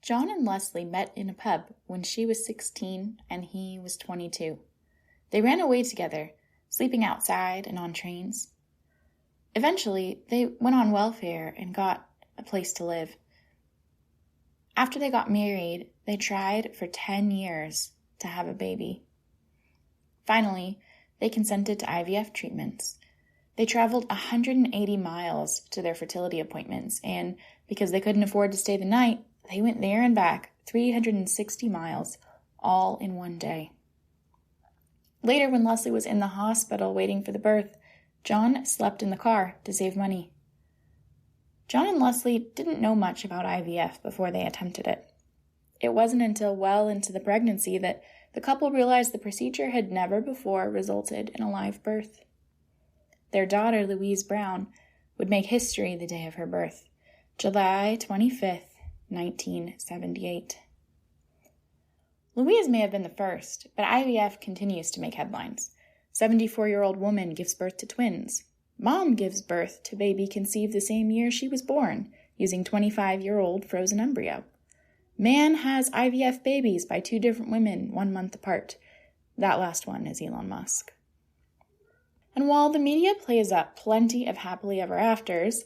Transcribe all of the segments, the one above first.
John and Leslie met in a pub when she was 16 and he was 22. They ran away together, sleeping outside and on trains. Eventually, they went on welfare and got a place to live. After they got married, they tried for 10 years to have a baby. Finally, they consented to IVF treatments. They traveled 180 miles to their fertility appointments, and because they couldn't afford to stay the night, they went there and back 360 miles, all in one day. Later, when Leslie was in the hospital waiting for the birth, John slept in the car to save money. John and Leslie didn't know much about IVF before they attempted it. It wasn't until well into the pregnancy that the couple realized the procedure had never before resulted in a live birth. Their daughter, Louise Brown, would make history the day of her birth, July 25th, 1978. Louise may have been the first, but IVF continues to make headlines. 74-year-old woman gives birth to twins. Mom gives birth to baby conceived the same year she was born, using 25-year-old frozen embryo. Man has IVF babies by 2 different women 1 month apart. That last one is Elon Musk. And while the media plays up plenty of happily ever afters,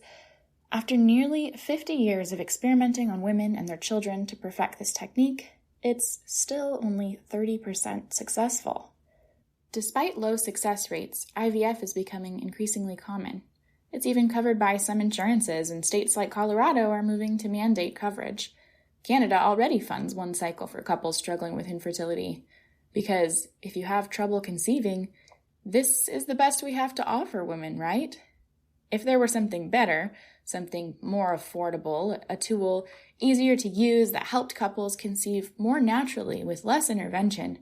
after nearly 50 years of experimenting on women and their children to perfect this technique, it's still only 30% successful. Despite low success rates, IVF is becoming increasingly common. It's even covered by some insurances, and states like Colorado are moving to mandate coverage. Canada already funds 1 cycle for couples struggling with infertility, because if you have trouble conceiving, this is the best we have to offer women, right? If there were something better, something more affordable, a tool easier to use that helped couples conceive more naturally with less intervention,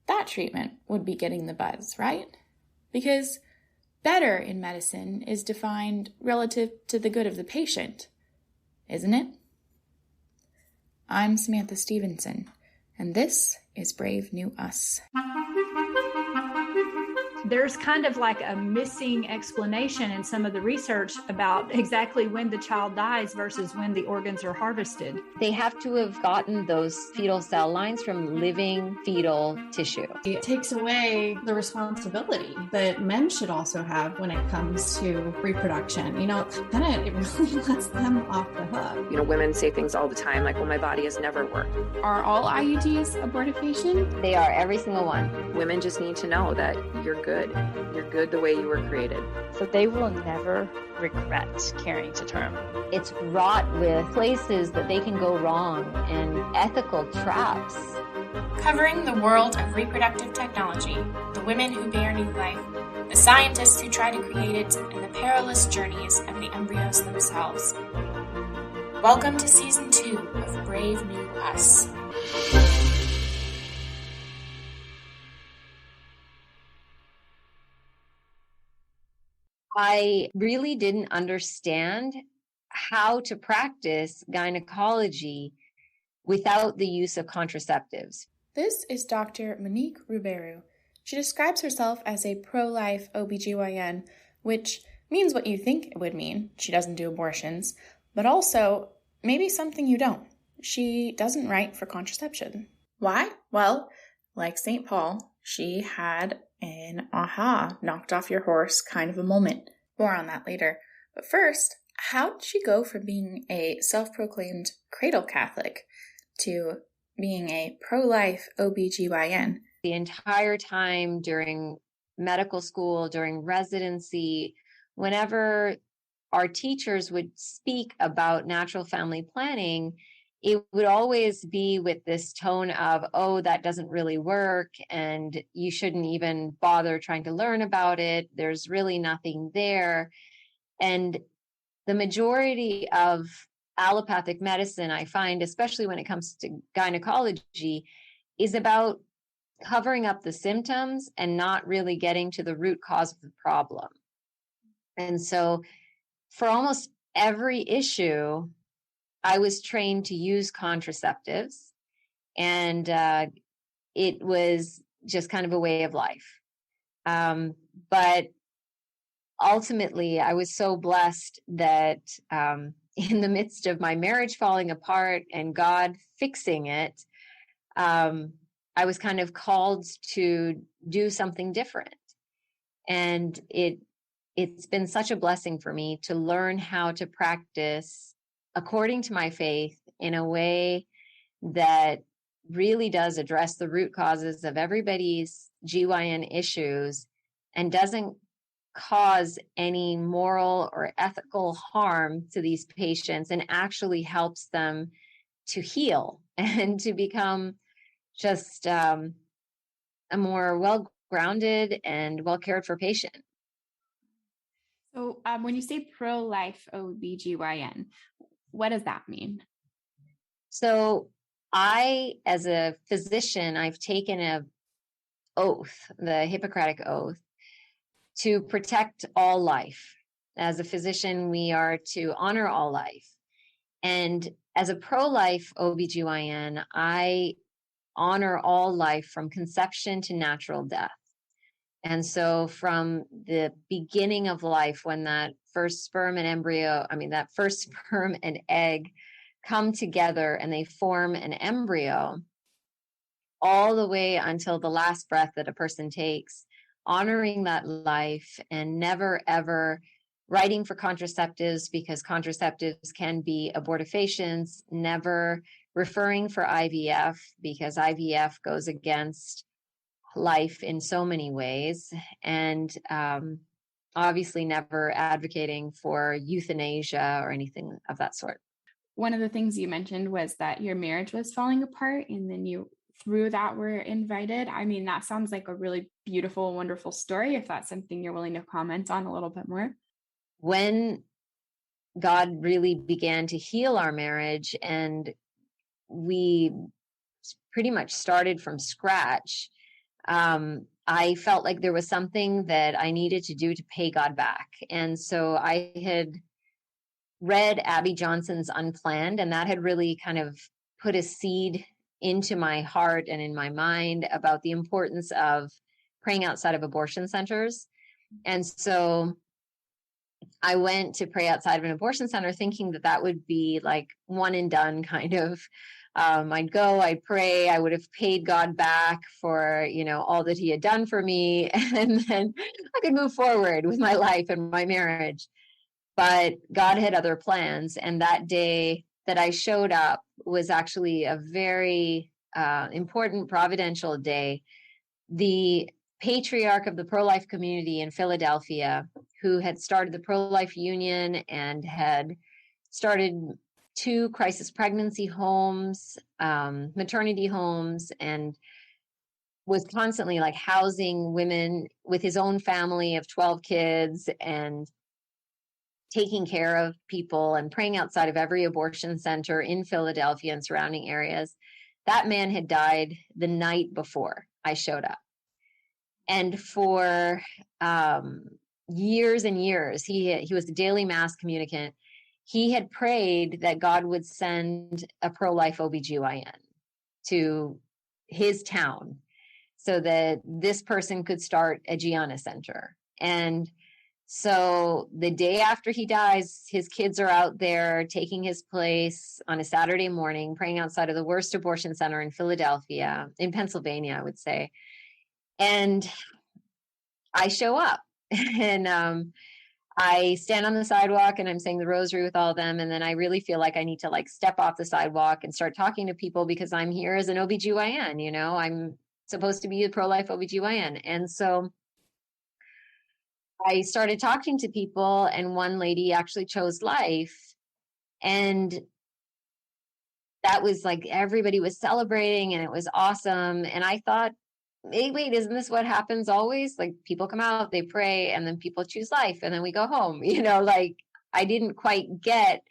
that treatment would be getting the buzz, right? Because better in medicine is defined relative to the good of the patient, isn't it? I'm Samantha Stevenson, and this is Brave New Us. There's kind of like a missing explanation in some of the research about exactly when the child dies versus when the organs are harvested. They have to have gotten those fetal cell lines from living fetal tissue. It takes away the responsibility that men should also have when it comes to reproduction. It really lets them off the hook. Women say things all the time like, well, my body has never worked. Are all IUDs abortifacient? They are, every single one. Women just need to know that you're good. You're good the way you were created. So they will never regret carrying to term. It's wrought with places that they can go wrong and ethical traps. Covering the world of reproductive technology, the women who bear new life, the scientists who try to create it, and the perilous journeys of the embryos themselves. Welcome to Season 2 of Brave New Us. I really didn't understand how to practice gynecology without the use of contraceptives. This is Dr. Monique Ruberu. She describes herself as a pro-life OBGYN, which means what you think it would mean. She doesn't do abortions, but also maybe something you don't. She doesn't write for contraception. Why? Well, like St. Paul, she had an aha, knocked off your horse kind of a moment. More on that later. But first, how did she go from being a self-proclaimed cradle Catholic to being a pro-life OBGYN? The entire time during medical school, during residency, whenever our teachers would speak about natural family planning, it would always be with this tone of, oh, that doesn't really work, and you shouldn't even bother trying to learn about it. There's really nothing there. And the majority of allopathic medicine, I find, especially when it comes to gynecology, is about covering up the symptoms and not really getting to the root cause of the problem. And so for almost every issue, I was trained to use contraceptives, and it was just kind of a way of life. But ultimately, I was so blessed that in the midst of my marriage falling apart and God fixing it, I was kind of called to do something different. And it's been such a blessing for me to learn how to practice according to my faith in a way that really does address the root causes of everybody's GYN issues and doesn't cause any moral or ethical harm to these patients, and actually helps them to heal and to become just a more well-grounded and well-cared-for patient. So when you say pro-life OBGYN, what does that mean? So I, as a physician, I've taken an oath, the Hippocratic Oath, to protect all life. As a physician, we are to honor all life. And as a pro-life OBGYN, I honor all life from conception to natural death. And so from the beginning of life, when that first sperm and egg come together and they form an embryo, all the way until the last breath that a person takes, honoring that life and never ever writing for contraceptives, because contraceptives can be abortifacients, never referring for IVF because IVF goes against life in so many ways, and obviously never advocating for euthanasia or anything of that sort. One of the things you mentioned was that your marriage was falling apart, and then you, through that, were invited. I mean, that sounds like a really beautiful, wonderful story, if that's something you're willing to comment on a little bit more. When God really began to heal our marriage, and we pretty much started from scratch, I felt like there was something that I needed to do to pay God back. And so I had read Abby Johnson's Unplanned, and that had really kind of put a seed into my heart and in my mind about the importance of praying outside of abortion centers. And so I went to pray outside of an abortion center thinking that that would be like one and done kind of. I'd go, I'd pray, I would have paid God back for, all that he had done for me. And then I could move forward with my life and my marriage. But God had other plans. And that day that I showed up was actually a very important providential day. The patriarch of the pro-life community in Philadelphia, who had started the Pro-Life Union and had started 2 crisis pregnancy homes, maternity homes, and was constantly like housing women with his own family of 12 kids and taking care of people and praying outside of every abortion center in Philadelphia and surrounding areas. That man had died the night before I showed up. And for years and years, he was the daily mass communicant. He had prayed that God would send a pro-life OBGYN to his town so that this person could start a Gianna Center. And so the day after he dies, his kids are out there taking his place on a Saturday morning, praying outside of the worst abortion center in Pennsylvania, I would say. And I show up and I stand on the sidewalk and I'm saying the rosary with all of them. And then I really feel like I need to step off the sidewalk and start talking to people because I'm here as an OBGYN, I'm supposed to be a pro-life OBGYN. And so I started talking to people, and one lady actually chose life. And that was everybody was celebrating and it was awesome. And I thought, hey, wait, isn't this what happens always? People come out, they pray, and then people choose life, and then we go home. I didn't quite get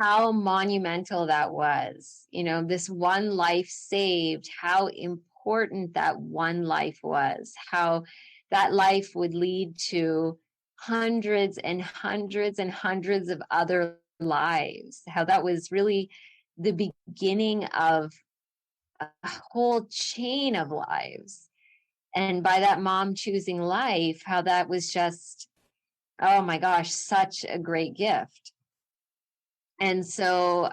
how monumental that was. This one life saved, how important that one life was, how that life would lead to hundreds and hundreds and hundreds of other lives, how that was really the beginning of a whole chain of lives. And by that mom choosing life, how that was just oh my gosh, such a great gift. And so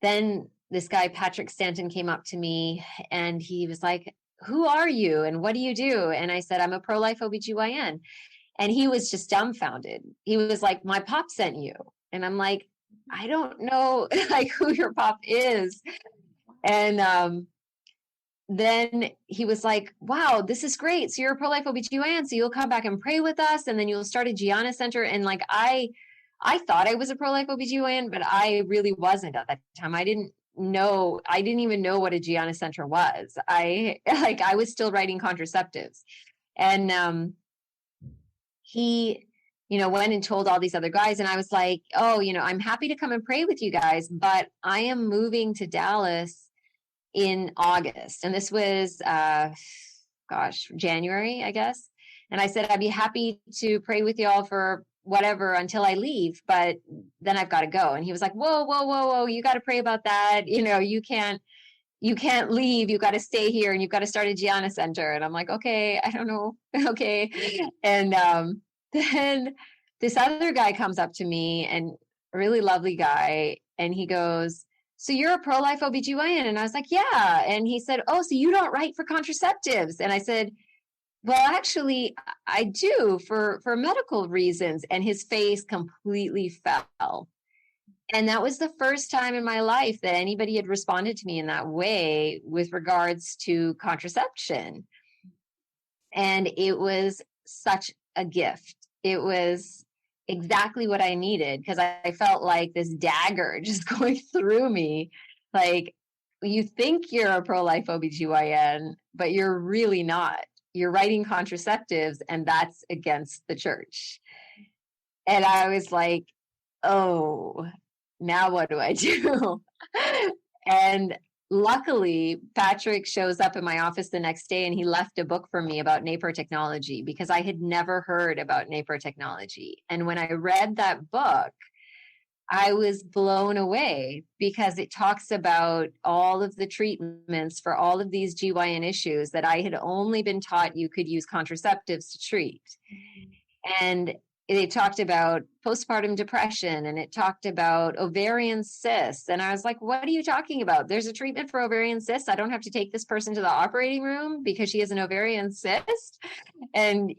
then this guy, Patrick Stanton, came up to me and he was like, who are you and what do you do? And I said, I'm a pro-life OBGYN. And he was just dumbfounded. He was like, my pop sent you. And I'm like, I don't know like who your pop is. And then he was like, wow, this is great. So you're a pro-life OBGYN. So you'll come back and pray with us. And then you'll start a Gianna Center. And like, I thought I was a pro-life OBGYN, but I really wasn't at that time. I didn't even know what a Gianna Center was. I was still writing contraceptives. And he, went and told all these other guys. And I was like, oh, I'm happy to come and pray with you guys, but I am moving to Dallas in August. And this was, January, I guess. And I said, I'd be happy to pray with y'all for whatever until I leave, but then I've got to go. And he was like, whoa, you got to pray about that. You can't leave. You got to stay here and you've got to start a Gianna Center. And I'm like, okay, I don't know. Okay. And then this other guy comes up to me, and a really lovely guy. And he goes, so you're a pro-life OBGYN? And I was like, yeah. And he said, oh, so you don't write for contraceptives? And I said, well, actually, I do for medical reasons. And his face completely fell. And that was the first time in my life that anybody had responded to me in that way with regards to contraception. And it was such a gift. It was exactly what I needed, because I felt like this dagger just going through me. Like, you think you're a pro-life OBGYN, but you're really not. You're writing contraceptives, and that's against the church. And I was like, oh, now what do I do? And luckily, Patrick shows up in my office the next day, and he left a book for me about NaPro technology, because I had never heard about NaPro technology. And when I read that book, I was blown away, because it talks about all of the treatments for all of these GYN issues that I had only been taught you could use contraceptives to treat. And it talked about postpartum depression, and it talked about ovarian cysts. And I was like, what are you talking about? There's a treatment for ovarian cysts. I don't have to take this person to the operating room because she has an ovarian cyst. And,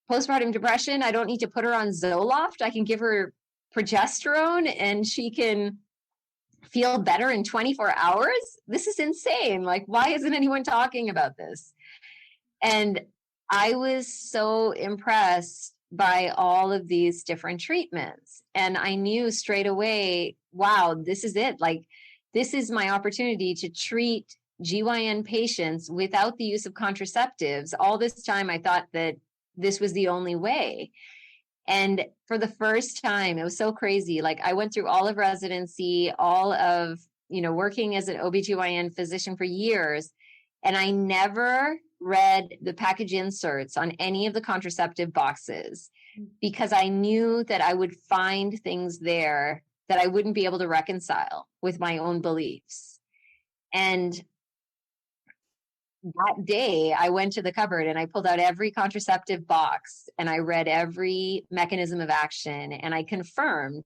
postpartum depression, I don't need to put her on Zoloft. I can give her progesterone and she can feel better in 24 hours. This is insane. Like, why isn't anyone talking about this? And I was so impressed by all of these different treatments. And I knew straight away, wow, this is it. Like, this is my opportunity to treat GYN patients without the use of contraceptives. All this time, I thought that this was the only way. And for the first time, it was so crazy. Like, I went through all of residency, all of, working as an OBGYN physician for years. And I never read the package inserts on any of the contraceptive boxes, because I knew that I would find things there that I wouldn't be able to reconcile with my own beliefs. And that day I went to the cupboard and I pulled out every contraceptive box and I read every mechanism of action, and I confirmed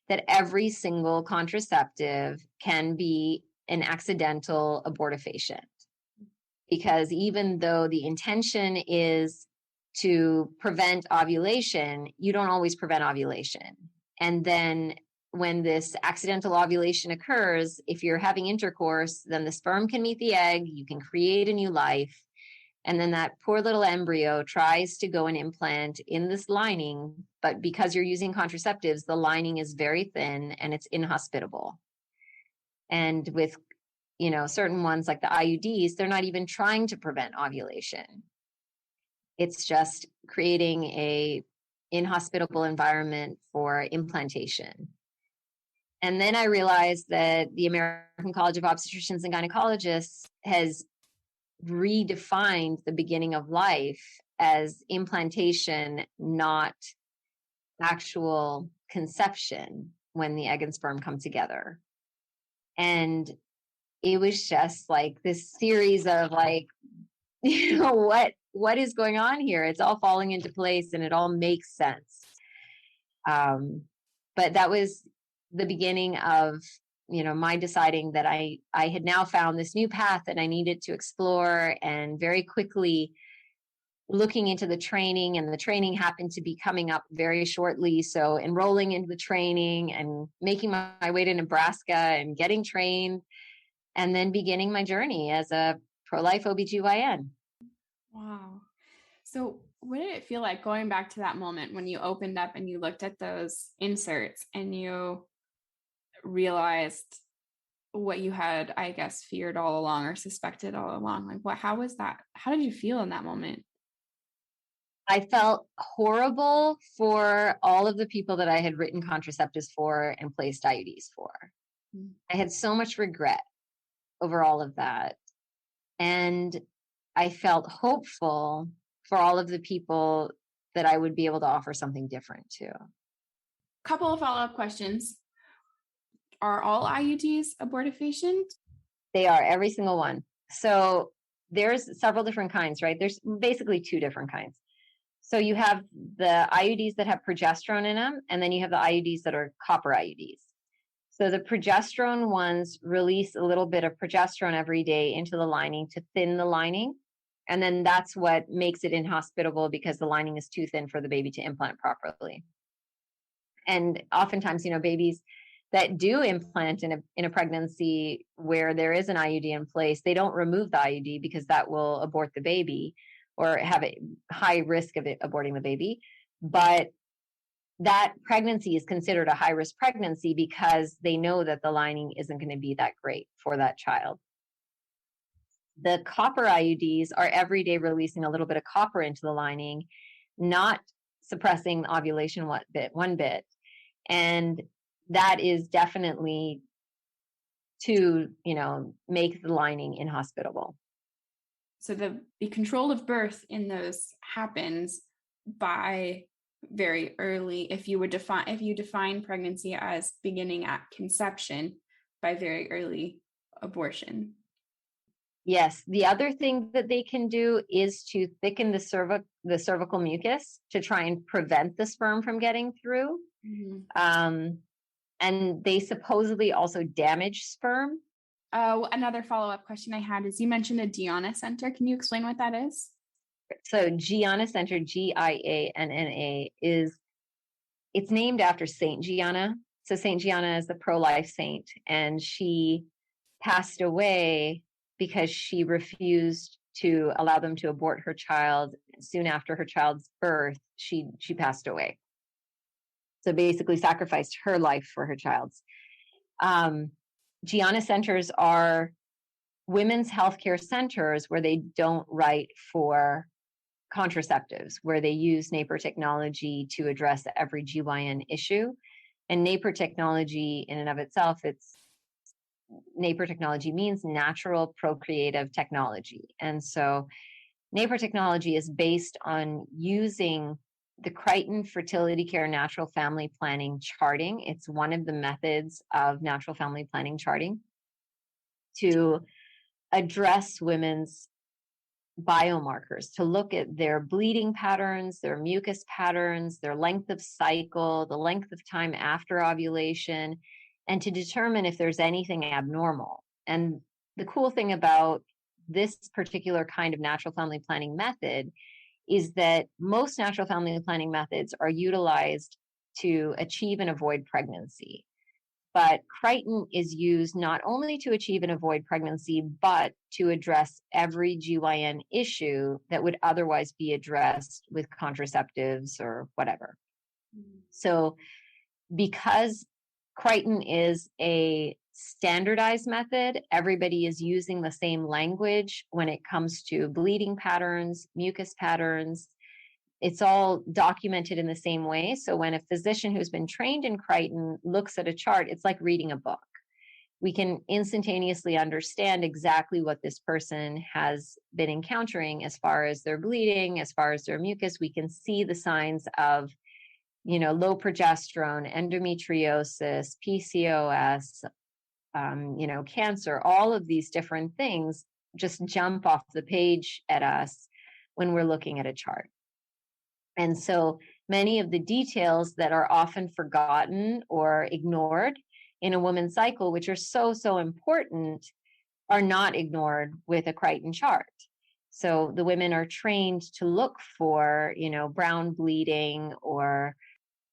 that every single contraceptive can be an accidental abortifacient. Because even though the intention is to prevent ovulation, you don't always prevent ovulation. And then when this accidental ovulation occurs, if you're having intercourse, then the sperm can meet the egg, you can create a new life. And then that poor little embryo tries to go and implant in this lining, but because you're using contraceptives, the lining is very thin and it's inhospitable. And with certain ones like the IUDs, they're not even trying to prevent ovulation. It's just creating a inhospitable environment for implantation. And then I realized that the American College of Obstetricians and Gynecologists has redefined the beginning of life as implantation, not actual conception when the egg and sperm come together. And it was just like this series of like, what is going on here? It's all falling into place and it all makes sense. But that was the beginning of, my deciding that I had now found this new path that I needed to explore, and very quickly looking into the training, and the training happened to be coming up very shortly. So enrolling into the training and making my way to Nebraska and getting trained, and then beginning my journey as a pro-life OBGYN. Wow. So what did it feel like going back to that moment when you opened up and you looked at those inserts and you realized what you had, I guess, feared all along or suspected all along? Like, how was that? How did you feel in that moment? I felt horrible for all of the people that I had written contraceptives for and placed IUDs for. I had so much regret over all of that. And I felt hopeful for all of the people that I would be able to offer something different to. Couple of follow-up questions. Are all IUDs abortifacient? They are, every single one. So there's several different kinds, right? There's basically two different kinds. So you have the IUDs that have progesterone in them, and then you have the IUDs that are copper IUDs. So the progesterone ones release a little bit of progesterone every day into the lining to thin the lining. And then that's what makes it inhospitable, because the lining is too thin for the baby to implant properly. And oftentimes, babies that do implant in a pregnancy where there is an IUD in place, they don't remove the IUD because that will abort the baby or have a high risk of it aborting the baby. But that pregnancy is considered a high-risk pregnancy because they know that the lining isn't going to be that great for that child. The copper IUDs are every day releasing a little bit of copper into the lining, not suppressing ovulation one bit. And that is definitely to, make the lining inhospitable. So the control of birth in those happens by very early, if you define pregnancy as beginning at conception, by very early abortion. Yes. The other thing that they can do is to thicken the cervical mucus to try and prevent the sperm from getting through. Mm-hmm. And they supposedly also damage sperm. Another follow-up question I had is, you mentioned a Gianna Center. Can you explain what that is? So Gianna Center, Gianna, it's named after Saint Gianna. So Saint Gianna is the pro-life saint, and she passed away because she refused to allow them to abort her child. Soon after her child's birth, she passed away. So basically sacrificed her life for her child's. Gianna centers are women's healthcare centers where they don't write for contraceptives, where they use NaPro technology to address every GYN issue. And NaPro technology in and of itself, NaPro technology means natural procreative technology. And so NaPro technology is based on using the Crichton Fertility Care Natural Family Planning charting. It's one of the methods of natural family planning charting to address women's biomarkers, to look at their bleeding patterns, their mucus patterns, their length of cycle, the length of time after ovulation, and to determine if there's anything abnormal. And the cool thing about this particular kind of natural family planning method is that most natural family planning methods are utilized to achieve and avoid pregnancy. But Crichton is used not only to achieve and avoid pregnancy, but to address every GYN issue that would otherwise be addressed with contraceptives or whatever. So because Crichton is a standardized method, everybody is using the same language when it comes to bleeding patterns, mucus patterns. It's all documented in the same way. So when a physician who's been trained in Crichton looks at a chart, it's like reading a book. We can instantaneously understand exactly what this person has been encountering as far as their bleeding, as far as their mucus. We can see the signs of, low progesterone, endometriosis, PCOS, cancer. All of these different things just jump off the page at us when we're looking at a chart. And so many of the details that are often forgotten or ignored in a woman's cycle, which are so, so important, are not ignored with a Crichton chart. So the women are trained to look for, brown bleeding or,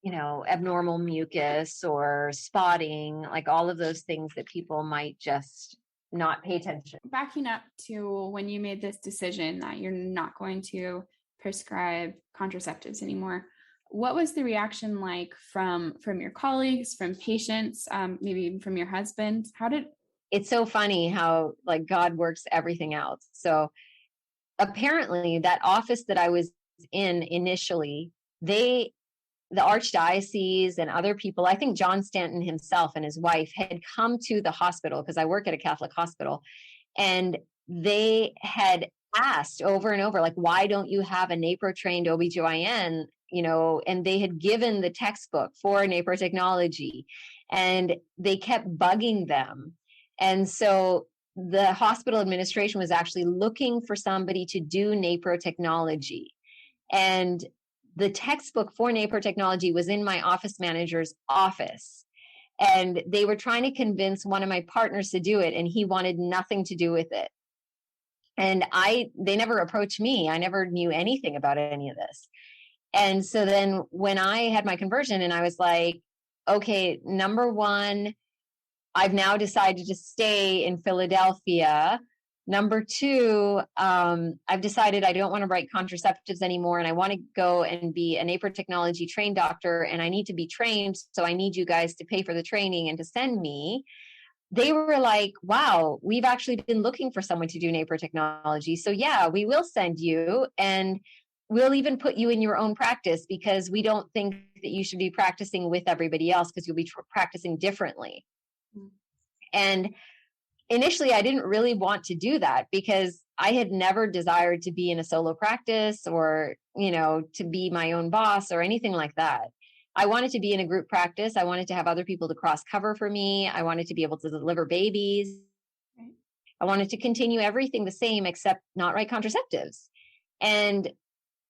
abnormal mucus or spotting, like all of those things that people might just not pay attention. Backing up to when you made this decision that you're not going to prescribe contraceptives anymore, what was the reaction like from your colleagues, from patients, maybe even from your husband? It's so funny how like God works everything out. So apparently that office that I was in initially, the archdiocese and other people, I think John Stanton himself and his wife had come to the hospital, because I work at a Catholic hospital, and they had asked over and over, like, why don't you have a NaPro trained OBGYN? And they had given the textbook for NaPro technology, and they kept bugging them. And so the hospital administration was actually looking for somebody to do NaPro technology. And the textbook for NaPro technology was in my office manager's office. And they were trying to convince one of my partners to do it, and he wanted nothing to do with it. And they never approached me. I never knew anything about any of this. And so then when I had my conversion and I was like, okay, number one, I've now decided to stay in Philadelphia. Number two, I've decided I don't want to write contraceptives anymore, and I want to go and be a NaPro technology trained doctor, and I need to be trained, so I need you guys to pay for the training and to send me. They were like, wow, we've actually been looking for someone to do NaPro technology. So yeah, we will send you, and we'll even put you in your own practice, because we don't think that you should be practicing with everybody else, because you'll be practicing differently. And initially, I didn't really want to do that, because I had never desired to be in a solo practice or, to be my own boss or anything like that. I wanted to be in a group practice. I wanted to have other people to cross cover for me. I wanted to be able to deliver babies. I wanted to continue everything the same, except not write contraceptives. And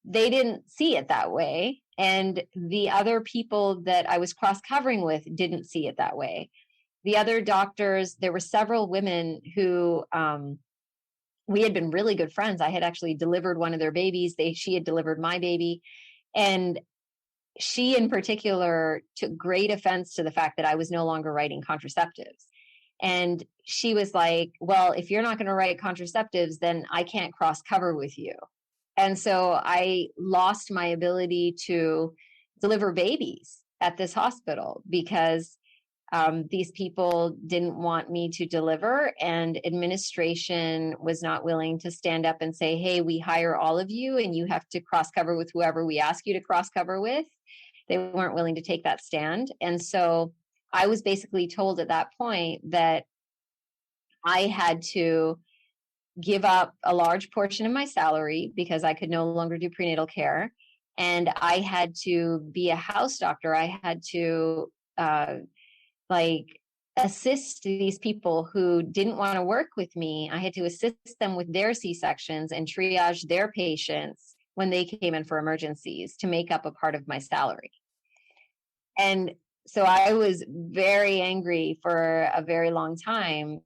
they didn't see it that way. And the other people that I was cross covering with didn't see it that way. The other doctors, there were several women who we had been really good friends. I had actually delivered one of their babies. She had delivered my baby. And she in particular took great offense to the fact that I was no longer writing contraceptives. And she was like, well, if you're not going to write contraceptives, then I can't cross cover with you. And so I lost my ability to deliver babies at this hospital, because these people didn't want me to deliver, and administration was not willing to stand up and say, hey, we hire all of you and you have to cross cover with whoever we ask you to cross cover with. They weren't willing to take that stand. And so I was basically told at that point that I had to give up a large portion of my salary because I could no longer do prenatal care. And I had to be a house doctor. I had to assist these people who didn't want to work with me. I had to assist them with their C-sections and triage their patients when they came in for emergencies to make up a part of my salary. And so I was very angry for a very long time.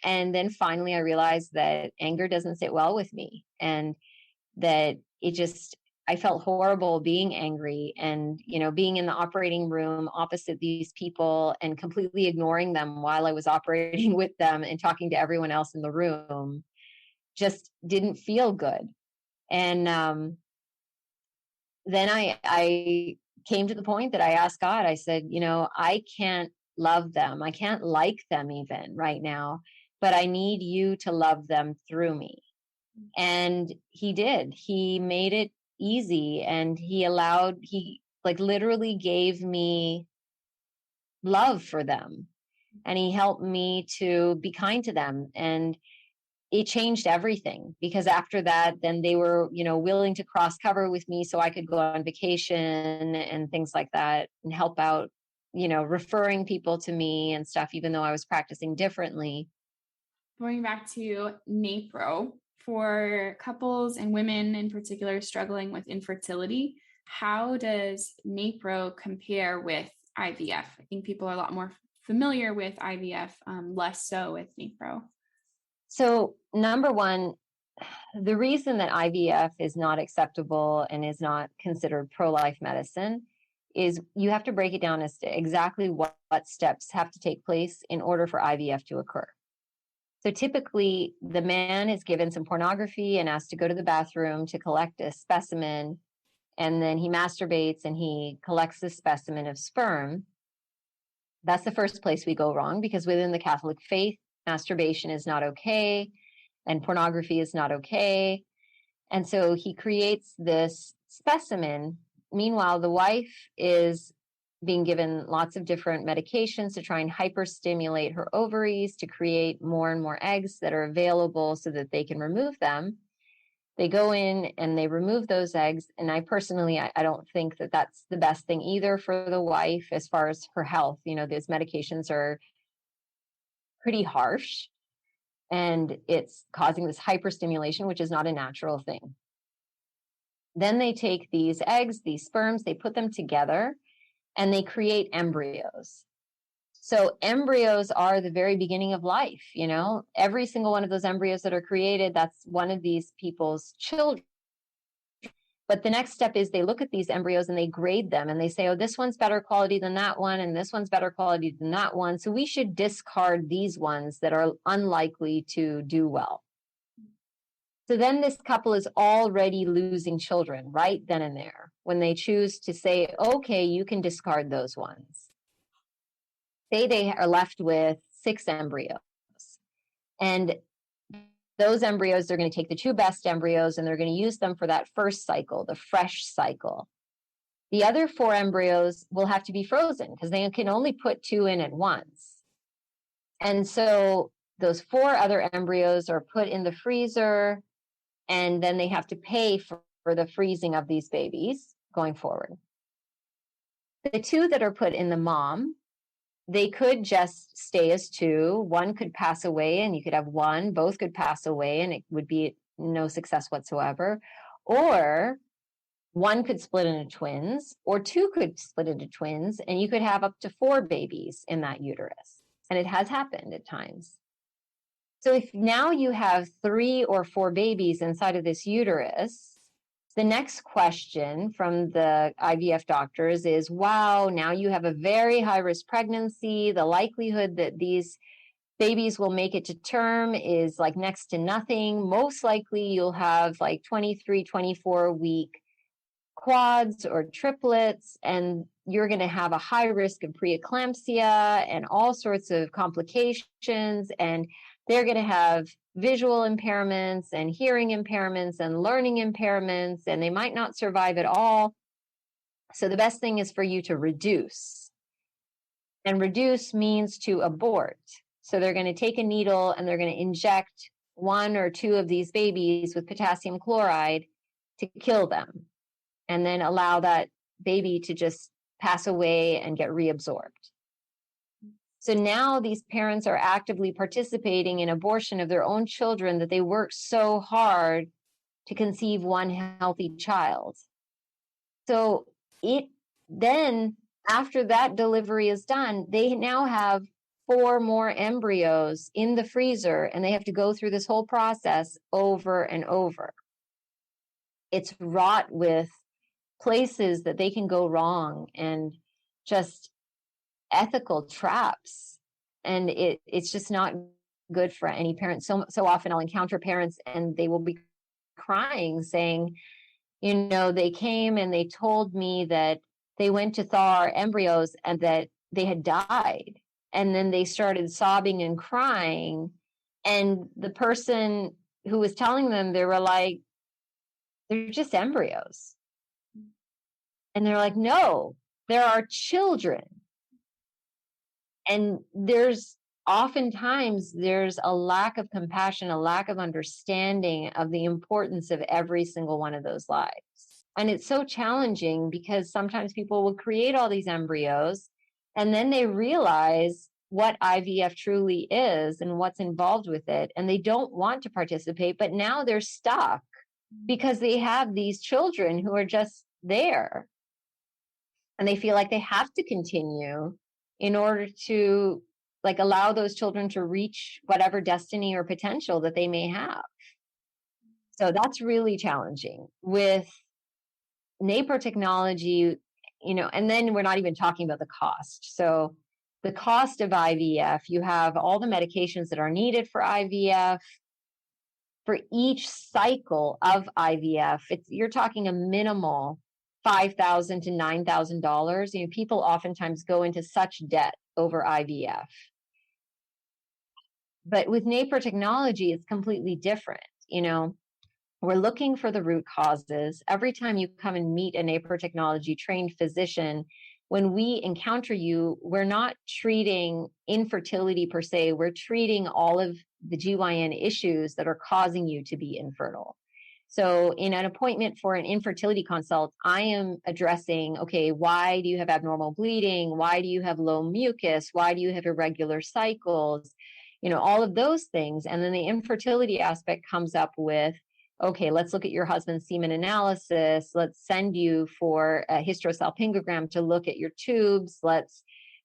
And then finally I realized that anger doesn't sit well with me, and that I felt horrible being angry and, being in the operating room opposite these people and completely ignoring them while I was operating with them and talking to everyone else in the room just didn't feel good. And then I came to the point that I asked God, I said, I can't love them. I can't like them even right now, but I need you to love them through me. And he did. He made it easy, and he literally gave me love for them, and he helped me to be kind to them. And it changed everything, because after that, then they were, willing to cross cover with me so I could go on vacation and things like that and help out, referring people to me and stuff, even though I was practicing differently. Going back to NaPro for couples and women in particular struggling with infertility, how does NaPro compare with IVF? I think people are a lot more familiar with IVF, less so with NaPro. So, number one, the reason that IVF is not acceptable and is not considered pro-life medicine is you have to break it down as to exactly what steps have to take place in order for IVF to occur. So typically, the man is given some pornography and asked to go to the bathroom to collect a specimen, and then he masturbates and he collects the specimen of sperm. That's the first place we go wrong, because within the Catholic faith, masturbation is not okay and pornography is not okay. And so he creates this specimen. Meanwhile, the wife is being given lots of different medications to try and hyperstimulate her ovaries to create more and more eggs that are available so that they can remove them. They go in and they remove those eggs. And I personally, I don't think that that's the best thing either for the wife as far as her health. You know, these medications are pretty harsh and it's causing this hyperstimulation, which is not a natural thing. Then they take these eggs, these sperms, they put them together and they create embryos. So embryos are the very beginning of life, you know, every single one of those embryos that are created, that's one of these people's children. But the next step is they look at these embryos and they grade them and they say, oh, this one's better quality than that one, and this one's better quality than that one. So we should discard these ones that are unlikely to do well. So then this couple is already losing children right then and there when they choose to say, okay, you can discard those ones. Say they are left with 6 embryos. And those embryos, they're going to take the 2 best embryos and they're going to use them for that first cycle, the fresh cycle. The other 4 embryos will have to be frozen because they can only put 2 in at once. And so those 4 other embryos are put in the freezer, and then they have to pay for the freezing of these babies going forward. The 2 that are put in the mom, they could just stay as 2. One could pass away and you could have 1. Both could pass away and it would be no success whatsoever. Or 1 could split into twins, or 2 could split into twins, and you could have up to 4 babies in that uterus. And it has happened at times. So if now you have 3 or 4 babies inside of this uterus, the next question from the IVF doctors is, wow, now you have a very high risk pregnancy. The likelihood that these babies will make it to term is like next to nothing. Most likely you'll have like 23, 24 week quads or triplets, and you're going to have a high risk of preeclampsia and all sorts of complications. And they're going to have visual impairments and hearing impairments and learning impairments, and they might not survive at all. So the best thing is for you to reduce. And reduce means to abort. So they're going to take a needle and they're going to inject 1 or 2 of these babies with potassium chloride to kill them, and then allow that baby to just pass away and get reabsorbed. So now these parents are actively participating in abortion of their own children that they worked so hard to conceive one healthy child. So then after that delivery is done, they now have 4 more embryos in the freezer, and they have to go through this whole process over and over. It's wrought with places that they can go wrong and just ethical traps, and it's just not good for any parent. So often I'll encounter parents and they will be crying saying, you know, they came and they told me that they went to thaw our embryos and that they had died, and then they started sobbing and crying, and the person who was telling them, they were like, they're just embryos. And they're like, no, there are children. And oftentimes there's a lack of compassion, a lack of understanding of the importance of every single one of those lives. And it's so challenging because sometimes people will create all these embryos and then they realize what IVF truly is and what's involved with it. And they don't want to participate, but now they're stuck because they have these children who are just there. And they feel like they have to continue in order to like allow those children to reach whatever destiny or potential that they may have. So that's really challenging with NaPro technology, you know, and then we're not even talking about the cost. So the cost of IVF, you have all the medications that are needed for IVF. For each cycle of IVF, you're talking a minimal $5,000 to $9,000. You know, people oftentimes go into such debt over IVF. But with NaPro technology, it's completely different. You know, we're looking for the root causes. Every time you come and meet a NaPro technology trained physician, when we encounter you, we're not treating infertility per se. We're treating all of the GYN issues that are causing you to be infertile. So in an appointment for an infertility consult, I am addressing, okay, why do you have abnormal bleeding? Why do you have low mucus? Why do you have irregular cycles? You know, all of those things. And then the infertility aspect comes up with, okay, let's look at your husband's semen analysis. Let's send you for a hysterosalpingogram to look at your tubes. Let's,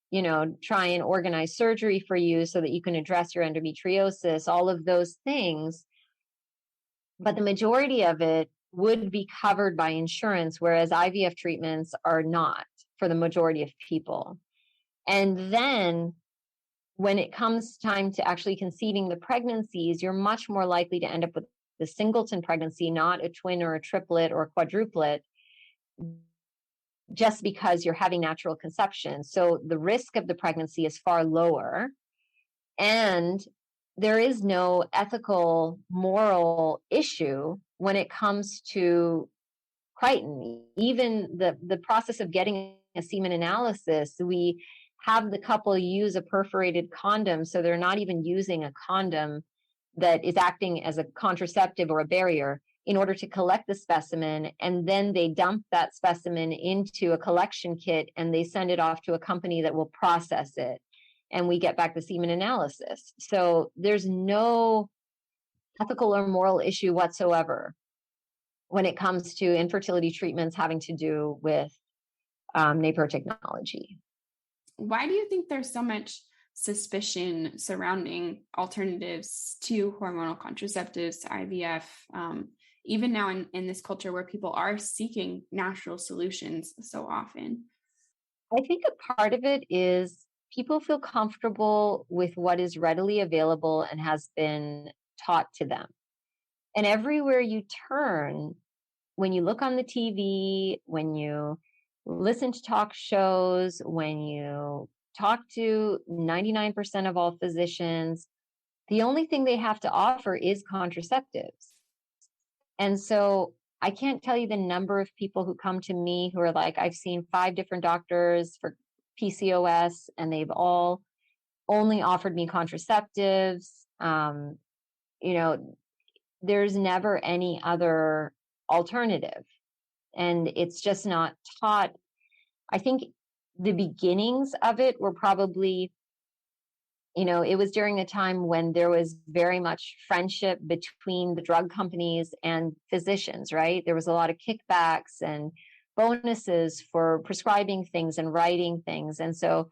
you know, try and organize surgery for you so that you can address your endometriosis, all of those things. But the majority of it would be covered by insurance, whereas IVF treatments are not for the majority of people. And then when it comes time to actually conceiving the pregnancies, you're much more likely to end up with the singleton pregnancy, not a twin or a triplet or a quadruplet, just because you're having natural conception. So the risk of the pregnancy is far lower. And there is no ethical, moral issue when it comes to Crichton. Even the process of getting a semen analysis, we have the couple use a perforated condom. So they're not even using a condom that is acting as a contraceptive or a barrier in order to collect the specimen. And then they dump that specimen into a collection kit and they send it off to a company that will process it. And we get back the semen analysis. So there's no ethical or moral issue whatsoever when it comes to infertility treatments having to do with NaPro technology. Why do you think there's so much suspicion surrounding alternatives to hormonal contraceptives, to IVF, even now in this culture where people are seeking natural solutions so often? I think a part of it is people feel comfortable with what is readily available and has been taught to them. And everywhere you turn, when you look on the TV, when you listen to talk shows, when you talk to 99% of all physicians, the only thing they have to offer is contraceptives. And so I can't tell you the number of people who come to me who are like, I've seen 5 different doctors for PCOS and they've all only offered me contraceptives. You know, there's never any other alternative. And it's just not taught. I think the beginnings of it were probably, you know, it was during a time when there was very much friendship between the drug companies and physicians, right? There was a lot of kickbacks and bonuses for prescribing things and writing things. And so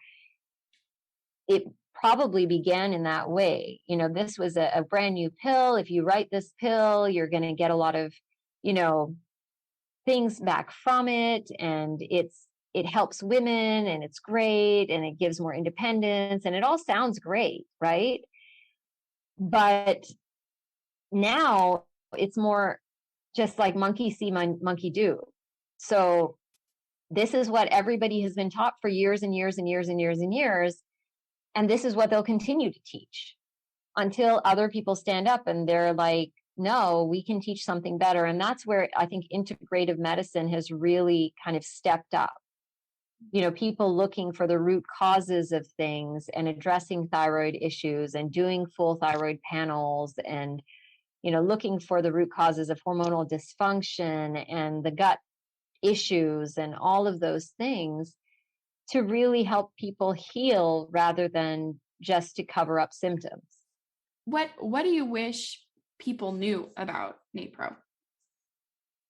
it probably began in that way. You know, this was a brand new pill. If you write this pill, you're going to get a lot of, you know, things back from it. And it helps women and it's great and it gives more independence and it all sounds great, right? But now it's more just like monkey see, monkey do. So this is what everybody has been taught for years and years and years and years and years. And this is what they'll continue to teach until other people stand up and they're like, no, we can teach something better. And that's where I think integrative medicine has really kind of stepped up. You know, people looking for the root causes of things and addressing thyroid issues and doing full thyroid panels and, you know, looking for the root causes of hormonal dysfunction and the gut issues and all of those things to really help people heal rather than just to cover up symptoms. What do you wish people knew about NaPro?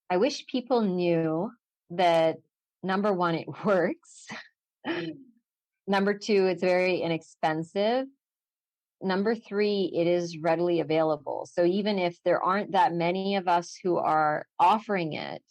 I wish people knew that, number one, it works. Number two, it's very inexpensive. Number three, it is readily available. So even if there aren't that many of us who are offering it,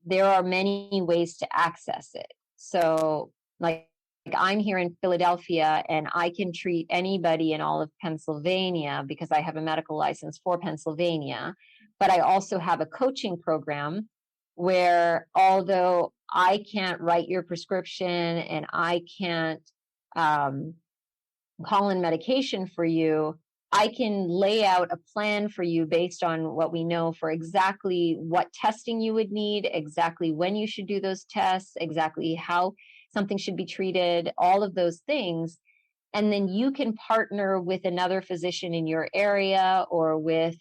there are many ways to access it. So like I'm here in Philadelphia and I can treat anybody in all of Pennsylvania because I have a medical license for Pennsylvania. But I also have a coaching program where, although I can't write your prescription and I can't call in medication for you, I can lay out a plan for you based on what we know for exactly what testing you would need, exactly when you should do those tests, exactly how something should be treated, all of those things. And then you can partner with another physician in your area or with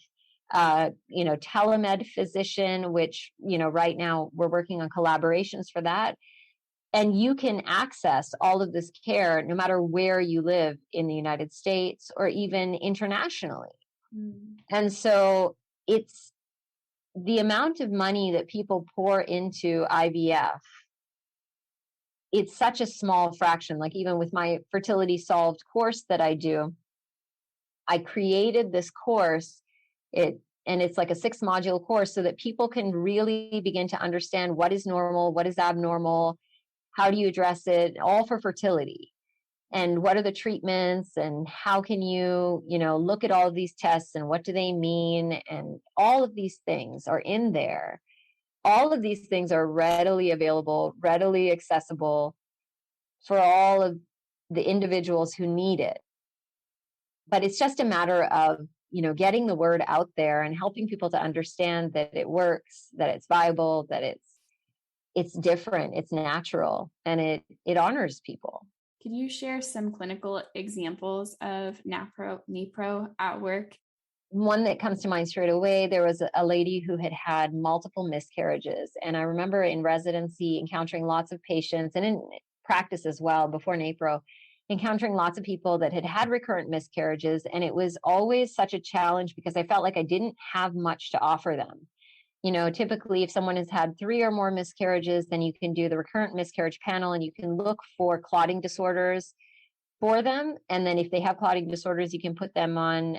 telemed physician, which, right now we're working on collaborations for that. And you can access all of this care no matter where you live in the United States or even internationally. And so it's the amount of money that people pour into IVF. It's such a small fraction. Like even with my Fertility Solved course that I do, I created this course. And it's like a 6-module course so that people can really begin to understand what is normal, what is abnormal, how do you address it, all for fertility. And what are the treatments and how can you, look at all of these tests and what do they mean? And all of these things are in there. All of these things are readily available, readily accessible for all of the individuals who need it. But it's just a matter of, getting the word out there and helping people to understand that it works, that it's viable, that it's different, it's natural, and it honors people. Could you share some clinical examples of NaPro at work? One that comes to mind straight away, there was a lady who had multiple miscarriages. And I remember in residency encountering lots of patients and in practice as well before NaPro, encountering lots of people that had recurrent miscarriages. And it was always such a challenge because I felt like I didn't have much to offer them. Typically if someone has had 3 or more miscarriages, then you can do the recurrent miscarriage panel and you can look for clotting disorders for them. And then if they have clotting disorders, you can put them on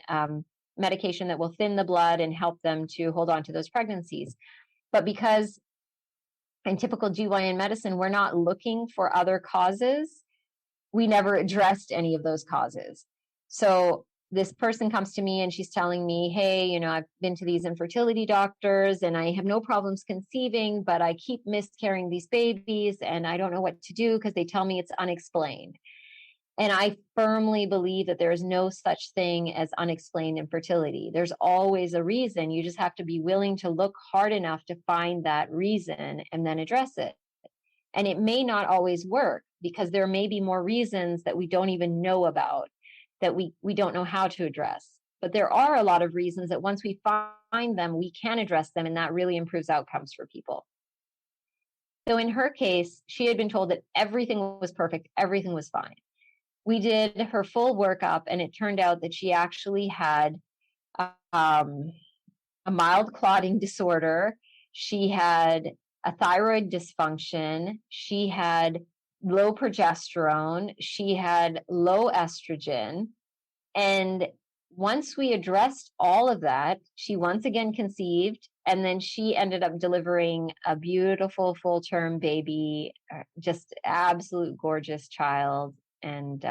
medication that will thin the blood and help them to hold on to those pregnancies. But because in typical GYN medicine, we're not looking for other causes, we never addressed any of those causes. So this person comes to me and she's telling me, hey, I've been to these infertility doctors and I have no problems conceiving, but I keep miscarrying these babies and I don't know what to do because they tell me it's unexplained. And I firmly believe that there is no such thing as unexplained infertility. There's always a reason. You just have to be willing to look hard enough to find that reason and then address it. And it may not always work because there may be more reasons that we don't even know about, that we don't know how to address. But there are a lot of reasons that once we find them, we can address them, and that really improves outcomes for people. So in her case, she had been told that everything was perfect, everything was fine. We did her full workup, and it turned out that she actually had a mild clotting disorder. She had a thyroid dysfunction. She had low progesterone. She had low estrogen. And once we addressed all of that, she once again conceived, and then she ended up delivering a beautiful full-term baby, just absolute gorgeous child. And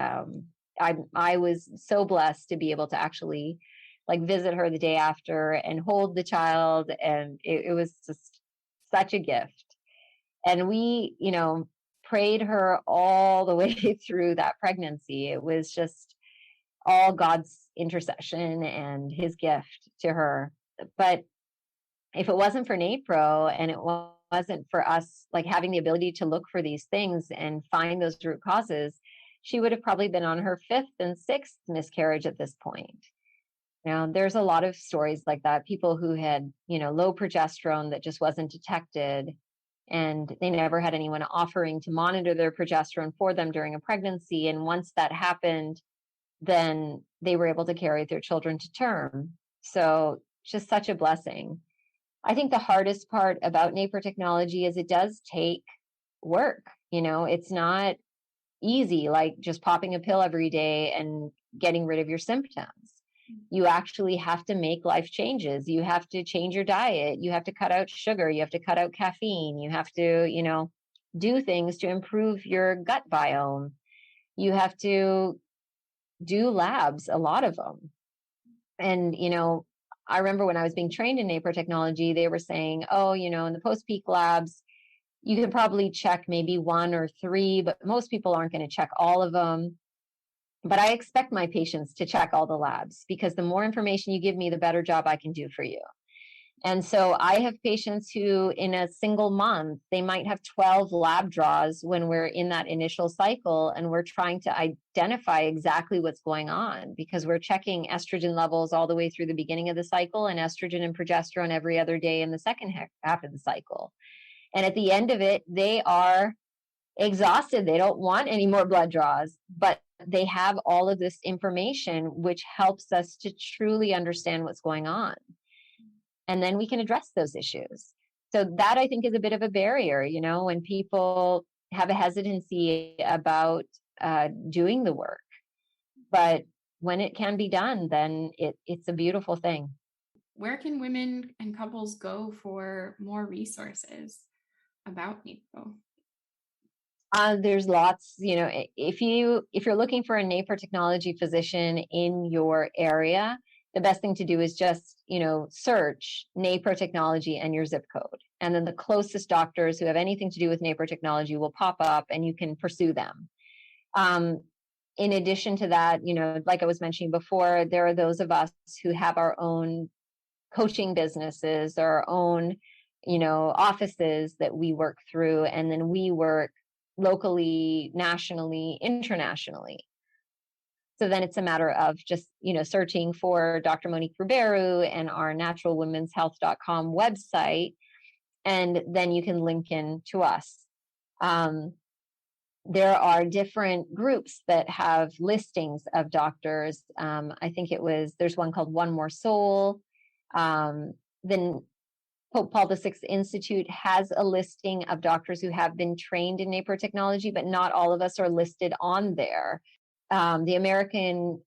I was so blessed to be able to actually visit her the day after and hold the child. And it was just such a gift. And we, prayed her all the way through that pregnancy. It was just all God's intercession and his gift to her. But if it wasn't for NaPro and it wasn't for us having the ability to look for these things and find those root causes, she would have probably been on her 5th and 6th miscarriage at this point. There's a lot of stories like that. People who had, low progesterone that just wasn't detected, and they never had anyone offering to monitor their progesterone for them during a pregnancy. And once that happened, then they were able to carry their children to term. So just such a blessing. I think the hardest part about NaPro technology is it does take work. It's not easy, like just popping a pill every day and getting rid of your symptoms. You actually have to make life changes. You have to change your diet. You have to cut out sugar. You have to cut out caffeine. You have to, do things to improve your gut biome. You have to do labs, a lot of them. And, I remember when I was being trained in NaPro technology, they were saying, oh, in the post-peak labs, you can probably check maybe 1 or 3, but most people aren't going to check all of them. But I expect my patients to check all the labs, because the more information you give me, the better job I can do for you. And so I have patients who in a single month, they might have 12 lab draws when we're in that initial cycle, and we're trying to identify exactly what's going on, because we're checking estrogen levels all the way through the beginning of the cycle and estrogen and progesterone every other day in the second half of the cycle. And at the end of it, they are exhausted. They don't want any more blood draws, but they have all of this information, which helps us to truly understand what's going on. And then we can address those issues. So that, I think, is a bit of a barrier, when people have a hesitancy about doing the work. But when it can be done, then it's a beautiful thing. Where can women and couples go for more resources about NaPro? There's lots, if you're looking for a NaPro technology physician in your area, the best thing to do is just, search NaPro technology and your zip code. And then the closest doctors who have anything to do with NaPro technology will pop up, and you can pursue them. In addition to that, like I was mentioning before, there are those of us who have our own coaching businesses, our own, offices that we work through, and then we work locally, nationally, internationally. So then it's a matter of just, searching for Dr. Monique Ruberu and our naturalwomenshealth.com website, and then you can link in to us. There are different groups that have listings of doctors. I think there's one called One More Soul. Then Pope Paul VI Institute has a listing of doctors who have been trained in NaPro technology, but not all of us are listed on there. The American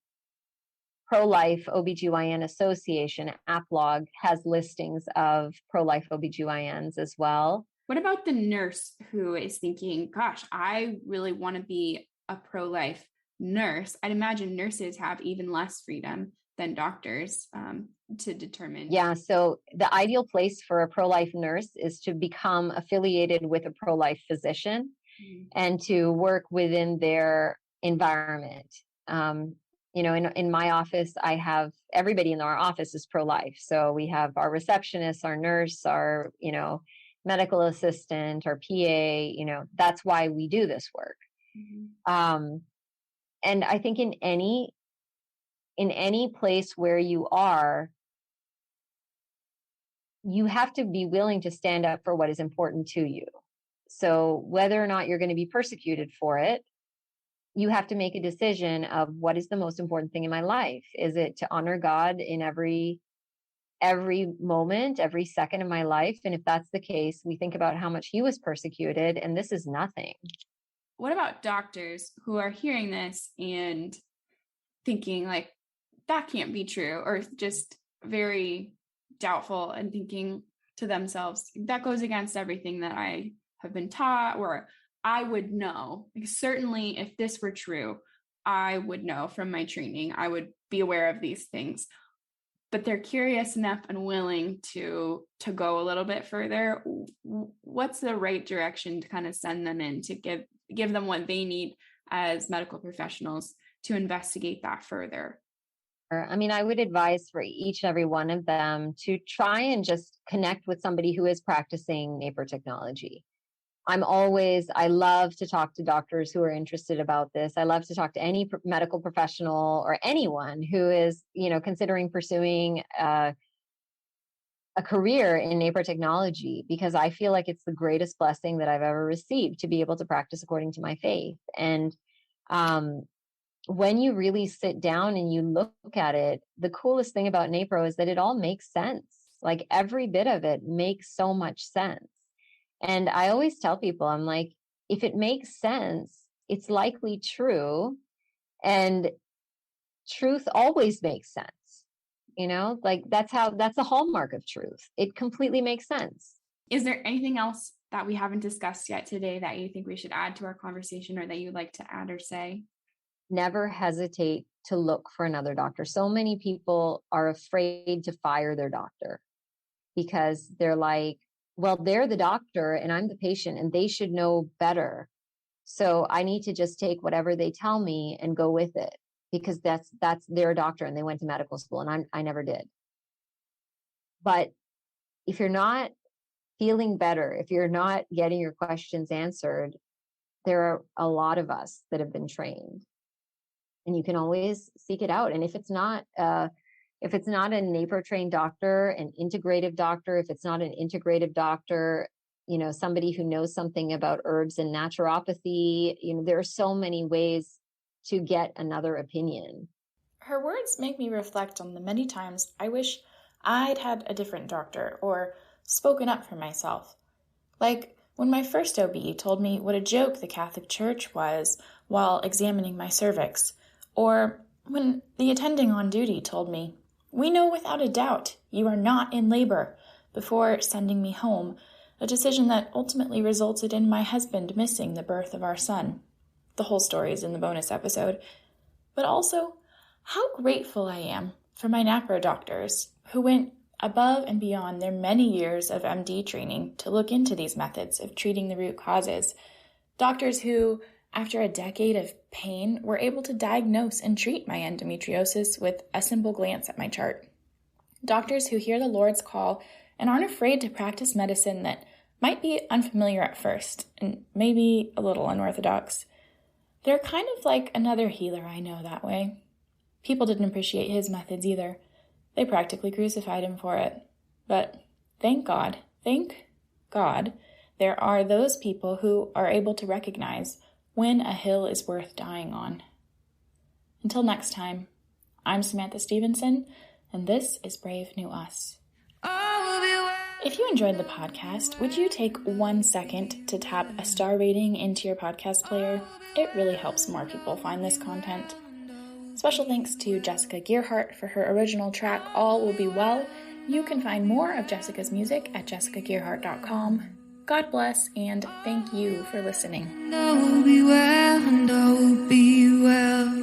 Prolife OBGYN Association, APLOG, has listings of Prolife OBGYNs as well. What about the nurse who is thinking, gosh, I really want to be a pro-life nurse? I'd imagine nurses have even less freedom than doctors to determine. Yeah, so the ideal place for a pro-life nurse is to become affiliated with a pro-life physician and to work within their environment. In my office, I have everybody in our office is pro-life. So we have our receptionist, our nurse, our, medical assistant, our PA, that's why we do this work. And I think in any place where you are, you have to be willing to stand up for what is important to you. So whether or not you're going to be persecuted for it, you have to make a decision of what is the most important thing in my life. Is it to honor God in every moment, every second of my life? And if that's the case, we think about how much he was persecuted, and this is nothing. What about doctors who are hearing this and thinking like, that can't be true, or just very doubtful and thinking to themselves, that goes against everything that I have been taught, or I would know. Like, certainly if this were true, I would know from my training, I would be aware of these things. But they're curious enough and willing to go a little bit further. What's the right direction to kind of send them in to give them what they need as medical professionals to investigate that further? I mean, I would advise for each and every one of them to try and just connect with somebody who is practicing NaPro technology. I love to talk to doctors who are interested about this. I love to talk to any medical professional or anyone who is, considering pursuing a career in NaPro technology, because I feel like it's the greatest blessing that I've ever received to be able to practice according to my faith. And when you really sit down and you look at it, the coolest thing about NaPro is that it all makes sense. Like every bit of it makes so much sense. And I always tell people, I'm like, if it makes sense, it's likely true. And truth always makes sense. Like that's the hallmark of truth. It completely makes sense. Is there anything else that we haven't discussed yet today that you think we should add to our conversation, or that you'd like to add or say? Never hesitate to look for another doctor. So many people are afraid to fire their doctor because they're like, well, they're the doctor and I'm the patient and they should know better. So I need to just take whatever they tell me and go with it because that's their doctor and they went to medical school and I never did. But if you're not feeling better, if you're not getting your questions answered, there are a lot of us that have been trained. And you can always seek it out. And if it's not a NaPro trained doctor, an integrative doctor, if it's not an integrative doctor, somebody who knows something about herbs and naturopathy, there are so many ways to get another opinion. Her words make me reflect on the many times I wish I'd had a different doctor or spoken up for myself. Like when my first OB told me what a joke the Catholic Church was while examining my cervix. Or when the attending on duty told me, "We know without a doubt you are not in labor," before sending me home, a decision that ultimately resulted in my husband missing the birth of our son. The whole story is in the bonus episode. But also, how grateful I am for my NaPro doctors who went above and beyond their many years of MD training to look into these methods of treating the root causes. Doctors who, after a decade of pain, were able to diagnose and treat my endometriosis with a simple glance at my chart. Doctors who hear the Lord's call and aren't afraid to practice medicine that might be unfamiliar at first and maybe a little unorthodox. They're kind of like another healer I know that way. People didn't appreciate his methods either. They practically crucified him for it. But thank God, there are those people who are able to recognize when a hill is worth dying on. Until next time, I'm Samantha Stevenson, and this is Brave New Us. If you enjoyed the podcast, would you take 1 second to tap a star rating into your podcast player? It really helps more people find this content. Special thanks to Jessica Gearhart for her original track, All Will Be Well. You can find more of Jessica's music at jessicagearhart.com. God bless, and thank you for listening. And all will be well, and all will be well.